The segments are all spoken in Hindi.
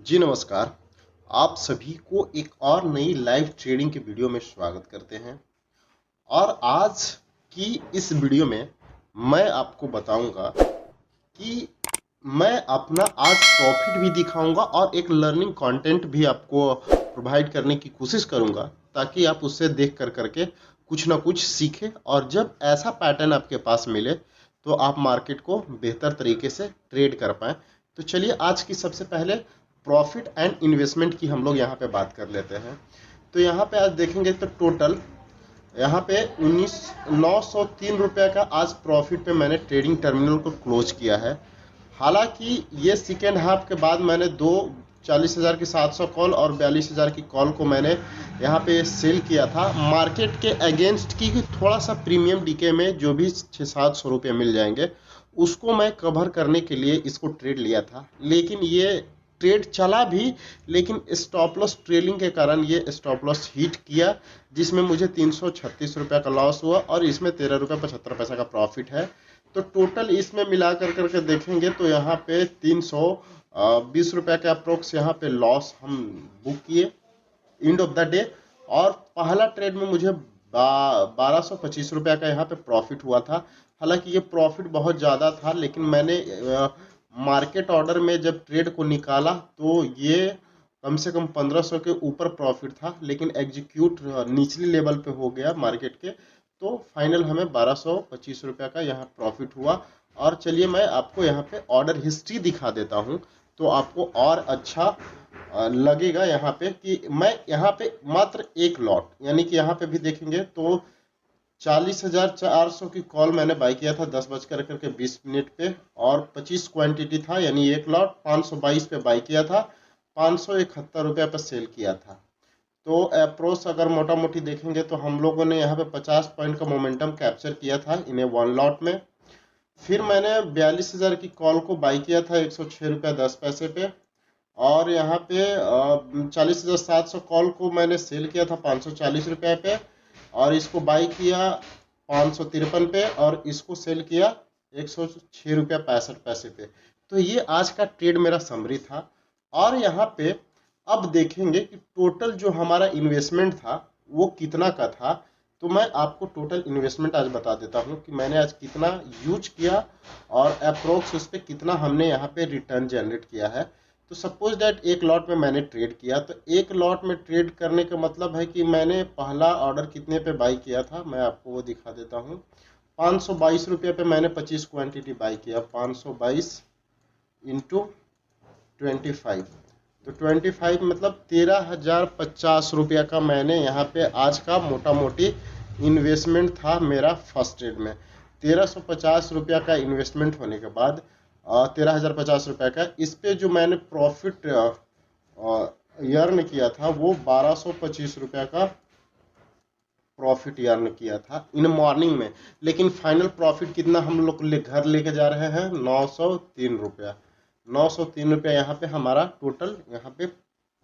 जी नमस्कार। आप सभी को एक और नई लाइव ट्रेडिंग के वीडियो में स्वागत करते हैं। और आज की इस वीडियो में मैं आपको बताऊंगा कि मैं अपना आज प्रॉफिट भी दिखाऊंगा और एक लर्निंग कंटेंट भी आपको प्रोवाइड करने की कोशिश करूंगा, ताकि आप उससे देख कर करके कुछ ना कुछ सीखें और जब ऐसा पैटर्न आपके पास मिले तो आप मार्केट को बेहतर तरीके से ट्रेड कर पाएं। तो चलिए आज की सबसे पहले प्रॉफिट एंड इन्वेस्टमेंट की हम लोग यहाँ पे बात कर लेते हैं। तो यहाँ पे आज देखेंगे तो टोटल यहाँ पे 19,903 रुपये का आज प्रॉफिट पे मैंने ट्रेडिंग टर्मिनल को क्लोज किया है। हालांकि ये सेकेंड हाफ के बाद मैंने दो 40,000 की 700 कॉल और 42,000 की कॉल को मैंने यहाँ पे सेल किया था मार्केट के अगेंस्ट की, थोड़ा सा प्रीमियम डीके में जो भी 600-700 रुपये मिल जाएंगे उसको मैं कवर करने के लिए इसको ट्रेड लिया था। लेकिन ये ट्रेड चला भी, लेकिन स्टॉप लॉस ट्रेलिंग के कारण ये स्टॉप लॉस हिट किया, जिसमें मुझे 336 रुपये का लॉस हुआ और इसमें 13 रुपये 75 पैसा का प्रॉफिट है। तो टोटल इसमें मिला कर करके देखेंगे तो यहाँ पे 320 रुपये के अप्रोक्स यहाँ पे लॉस हम बुक किए एंड ऑफ द डे। और पहला ट्रेड में मुझे 1225 रुपये का यहाँ पे प्रॉफिट हुआ था। हालांकि ये प्रॉफिट बहुत ज़्यादा था, लेकिन मैंने मार्केट ऑर्डर में जब ट्रेड को निकाला तो ये कम से कम 1500 के ऊपर प्रॉफिट था, लेकिन एग्जीक्यूट निचली लेवल पे हो गया मार्केट के। तो फाइनल हमें 1225 रुपये का यहाँ प्रॉफिट हुआ। और चलिए मैं आपको यहाँ पे ऑर्डर हिस्ट्री दिखा देता हूँ तो आपको और अच्छा लगेगा यहाँ पे कि मैं यहाँ पे मात्र एक लॉट, यानी कि यहाँ पे भी देखेंगे तो 40,400 की कॉल मैंने बाई किया था 10:20 पे और 25 क्वांटिटी था, यानी एक लॉट 522 पे बाई किया था, 571 रुपये पर सेल किया था। तो अप्रोच अगर मोटा मोटी देखेंगे तो हम लोगों ने यहाँ पे 50 पॉइंट का मोमेंटम कैप्चर किया था इन्हें वन लॉट में। फिर मैंने 42,000 की कॉल को बाई किया था 106 रुपये 10 पैसे पे, और यहाँ पे 40,700 कॉल को मैंने सेल किया था 540 रुपये पे, और इसको बाई किया 553 पे और इसको सेल किया 106 रुपये 65 पैसे पे। तो ये आज का ट्रेड मेरा समरी था। और यहाँ पे अब देखेंगे कि टोटल जो हमारा इन्वेस्टमेंट था वो कितना का था। तो मैं आपको टोटल इन्वेस्टमेंट आज बता देता हूँ कि मैंने आज कितना यूज किया और अप्रोक्स उस पर कितना हमने यहाँ पे रिटर्न जनरेट किया है। तो सपोज दैट एक लॉट में मैंने ट्रेड किया, तो एक लॉट में ट्रेड करने का मतलब है कि मैंने पहला ऑर्डर कितने पे बाई किया था, मैं आपको वो दिखा देता हूँ। 522 रुपये पे मैंने 25 क्वांटिटी बाई किया, 522 इंटू 25, तो 25 मतलब 13,050 रुपये का मैंने यहाँ पे आज का मोटा मोटी इन्वेस्टमेंट था मेरा फर्स्ट ट्रेड में। 1,350 रुपये का इन्वेस्टमेंट होने के बाद 13,050 रुपये का इस पे जो मैंने प्रॉफिट अर्न किया था वो 1,225 रुपये का प्रॉफिट अर्न किया था इन मॉर्निंग में। लेकिन फाइनल प्रॉफिट कितना हम लोग घर लेके जा रहे हैं, 903 रुपया। 903 रुपया यहाँ पे हमारा टोटल यहाँ पे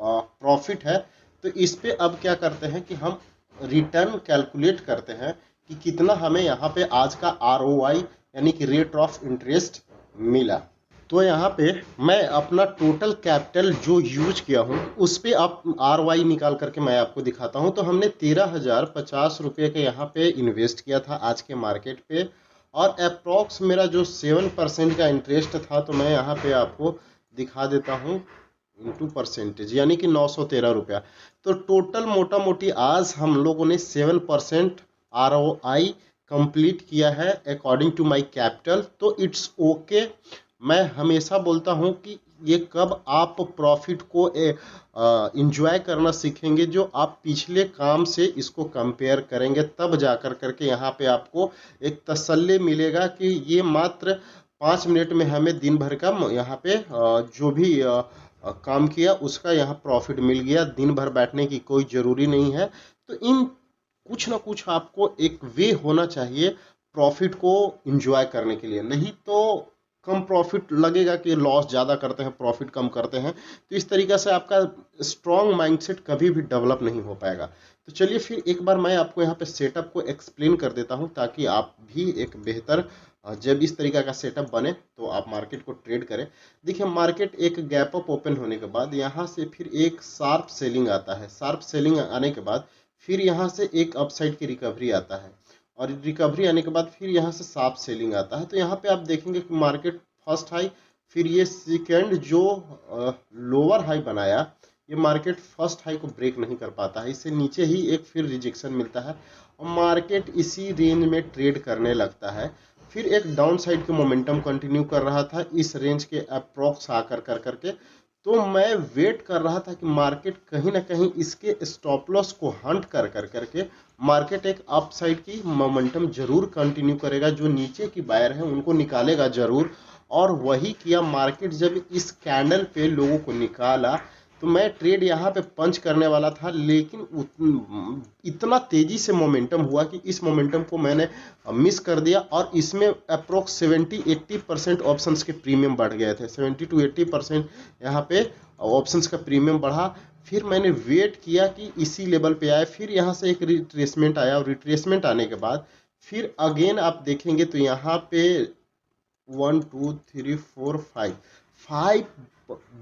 प्रॉफिट है। तो इस पे अब क्या करते हैं कि हम रिटर्न कैलकुलेट करते हैं कि कितना हमें यहाँ पे आज का ROI यानी कि रेट ऑफ इंटरेस्ट मिला। तो यहाँ पे मैं अपना टोटल कैपिटल जो यूज किया हूँ उस पे आप ROI निकाल करके मैं आपको दिखाता हूँ। तो हमने 13,050 रुपये के यहाँ पे इन्वेस्ट किया था आज के मार्केट पे, और अप्रॉक्स मेरा जो 7% का इंटरेस्ट था, तो मैं यहाँ पे आपको दिखा देता हूँ इंटू परसेंटेज, यानी कि 913 रुपया। तो टोटल मोटा मोटी आज हम लोगों ने 7% ROI कंप्लीट किया है अकॉर्डिंग टू माय कैपिटल। तो इट्स ओके। मैं हमेशा बोलता हूँ कि ये कब आप प्रॉफिट को इंजॉय करना सीखेंगे, जो आप पिछले काम से इसको कंपेयर करेंगे, तब जाकर करके यहाँ पे आपको एक तसल्ली मिलेगा कि ये मात्र 5 मिनट में हमें दिन भर का यहाँ पे जो भी काम किया उसका यहाँ प्रॉफिट मिल गया। दिन भर बैठने की कोई ज़रूरी नहीं है। तो इन कुछ ना कुछ आपको एक वे होना चाहिए प्रॉफिट को इंजॉय करने के लिए, नहीं तो कम प्रॉफिट लगेगा कि लॉस ज़्यादा करते हैं प्रॉफिट कम करते हैं। तो इस तरीके से आपका स्ट्रॉन्ग माइंडसेट कभी भी डेवलप नहीं हो पाएगा। तो चलिए फिर एक बार मैं आपको यहाँ पे सेटअप को एक्सप्लेन कर देता हूँ ताकि आप भी एक बेहतर जब इस तरीका का सेटअप बने तो आप मार्केट को ट्रेड करें। देखिए मार्केट एक गैप अप ओपन होने के बाद यहाँ से फिर एक शार्प सेलिंग आता है। शार्प सेलिंग आने के बाद फिर यहाँ से एक अपसाइड की रिकवरी आता है और रिकवरी आने के बाद फिर यहाँ से शार्प सेलिंग आता है। तो यहाँ पे आप देखेंगे कि मार्केट फर्स्ट हाई, फिर ये सेकेंड जो लोअर हाई बनाया, ये मार्केट फर्स्ट हाई को ब्रेक नहीं कर पाता है, इससे नीचे ही एक फिर रिजेक्शन मिलता है और मार्केट इसी रेंज में ट्रेड करने लगता है। फिर एक डाउन साइड के मोमेंटम कंटिन्यू कर रहा था इस रेंज के अप्रोक्स आकर कर करके। तो मैं वेट कर रहा था कि मार्केट कहीं ना कहीं इसके स्टॉप लॉस को हंट कर करके मार्केट एक अप साइड की मोमेंटम जरूर कंटिन्यू करेगा, जो नीचे की बायर है उनको निकालेगा जरूर। और वही किया मार्केट। जब इस कैंडल पे लोगों को निकाला तो मैं ट्रेड यहाँ पे पंच करने वाला था, लेकिन इतना तेजी से मोमेंटम हुआ कि इस मोमेंटम को मैंने मिस कर दिया और इसमें अप्रोक्स 70-80% ऑप्शंस के प्रीमियम बढ़ गए थे। 70 to 80% यहाँ पे ऑप्शंस का प्रीमियम बढ़ा। फिर मैंने वेट किया कि इसी लेवल पे आए, फिर यहाँ से एक रिट्रेसमेंट आया और रिट्रेसमेंट आने के बाद फिर अगेन आप देखेंगे तो यहाँ पे 1 2 3 4 5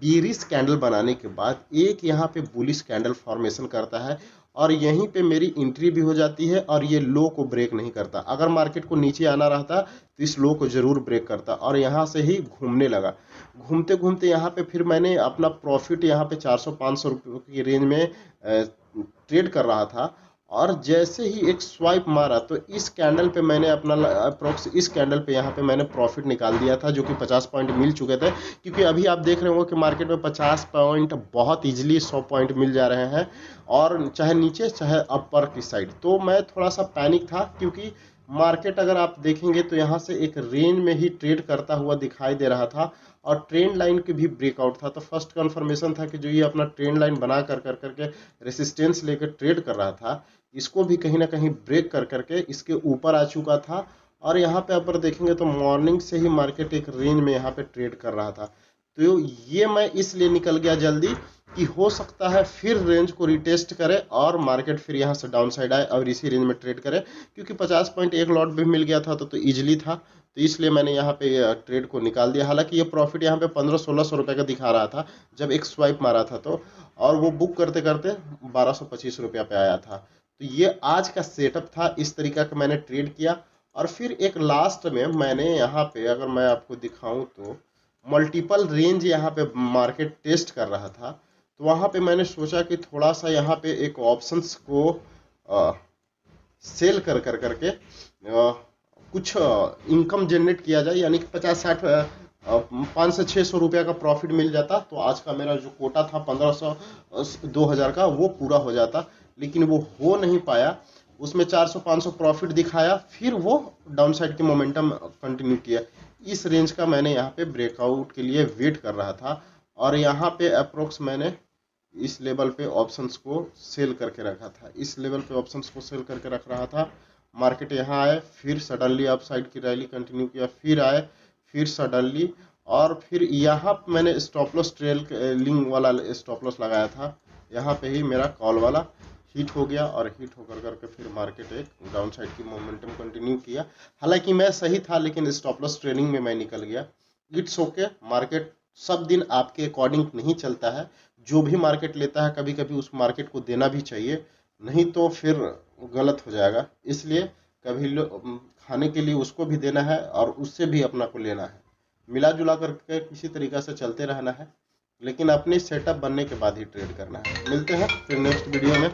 बीरिश कैंडल बनाने के बाद एक यहाँ पे बुलिश कैंडल फॉर्मेशन करता है और यहीं पे मेरी एंट्री भी हो जाती है और ये लो को ब्रेक नहीं करता। अगर मार्केट को नीचे आना रहता तो इस लो को जरूर ब्रेक करता और यहाँ से ही घूमने लगा। घूमते घूमते यहाँ पे फिर मैंने अपना प्रॉफिट यहाँ पे 400-500 रुपये की रेंज में ट्रेड कर रहा था और जैसे ही एक स्वाइप मारा तो इस कैंडल पे मैंने अपना अप्रोक्स इस कैंडल पे यहाँ पे मैंने प्रॉफिट निकाल दिया था, जो कि 50 पॉइंट मिल चुके थे। क्योंकि अभी आप देख रहे हो कि मार्केट में 50 पॉइंट बहुत इजीली 100 पॉइंट मिल जा रहे हैं और चाहे नीचे चाहे अपर की साइड। तो मैं थोड़ा सा पैनिक था क्योंकि मार्केट अगर आप देखेंगे तो यहाँ से एक रेंज में ही ट्रेड करता हुआ दिखाई दे रहा था और ट्रेंड लाइन के भी ब्रेकआउट था। तो फर्स्ट कंफर्मेशन था कि जो ये अपना ट्रेंड लाइन बना कर करके रेसिस्टेंस लेकर ट्रेड कर रहा था, इसको भी कहीं ना कहीं ब्रेक कर करके इसके ऊपर आ चुका था। और यहाँ पे अगर देखेंगे तो मॉर्निंग से ही मार्केट एक रेंज में यहाँ पे ट्रेड कर रहा था। तो ये मैं इसलिए निकल गया जल्दी कि हो सकता है फिर रेंज को रिटेस्ट करे और मार्केट फिर यहाँ से डाउन साइड आए और इसी रेंज में ट्रेड करे। क्योंकि 50 पॉइंट एक लॉट भी मिल गया था तो ईजिली था, तो इसलिए मैंने यहाँ पे ट्रेड को निकाल दिया। हालांकि ये प्रॉफिट यहाँ पे 1500-1600 रुपये का दिखा रहा था जब एक स्वाइप मारा था तो, और वो बुक करते करते 1225 रुपया पे आया था। तो ये आज का सेटअप था, इस तरीका का मैंने ट्रेड किया। और फिर एक लास्ट में मैंने यहाँ पे अगर मैं आपको दिखाऊं तो मल्टीपल रेंज यहाँ पे मार्केट टेस्ट कर रहा था, तो वहाँ पे मैंने सोचा कि थोड़ा सा यहाँ पे एक ऑप्शंस को सेल कर करके कुछ इनकम जनरेट किया जाए, यानी कि 50-60 500 से 600 रुपया का प्रॉफिट मिल जाता तो आज का मेरा जो कोटा था 1500-2000 का वो पूरा हो जाता। लेकिन वो हो नहीं पाया, उसमें 400-500 प्रॉफिट दिखाया, फिर वो डाउन साइड की मोमेंटम कंटिन्यू किया। इस रेंज का मैंने यहाँ पे ब्रेकआउट के लिए वेट कर रहा था और यहाँ पे अप्रोक्स मैंने इस लेवल पे ऑप्शंस को सेल करके रखा था, इस लेवल पे ऑप्शंस को सेल करके रख रहा था। मार्केट यहाँ आए, फिर सडनली अपसाइड की रैली कंटिन्यू किया, फिर आए, फिर सडनली, और फिर यहाँ मैंने स्टॉप लॉस ट्रेलिंग वाला स्टॉप लॉस लगाया था। यहाँ पे ही मेरा कॉल वाला हिट हो गया और हिट होकर करके फिर मार्केट एक डाउन साइड की मोमेंटम कंटिन्यू किया। हालांकि मैं सही था लेकिन स्टॉप लॉस ट्रेनिंग में मैं निकल गया। इट्स ओके, मार्केट सब दिन आपके अकॉर्डिंग नहीं चलता है। जो भी मार्केट लेता है कभी कभी उस मार्केट को देना भी चाहिए, नहीं तो फिर गलत हो जाएगा। इसलिए कभी खाने के लिए उसको भी देना है और उससे भी अपना को लेना है, मिला जुला करके किसी तरीका से चलते रहना है, लेकिन अपनी सेटअप बनने के बाद ही ट्रेड करना है। मिलते हैं फिर नेक्स्ट वीडियो में।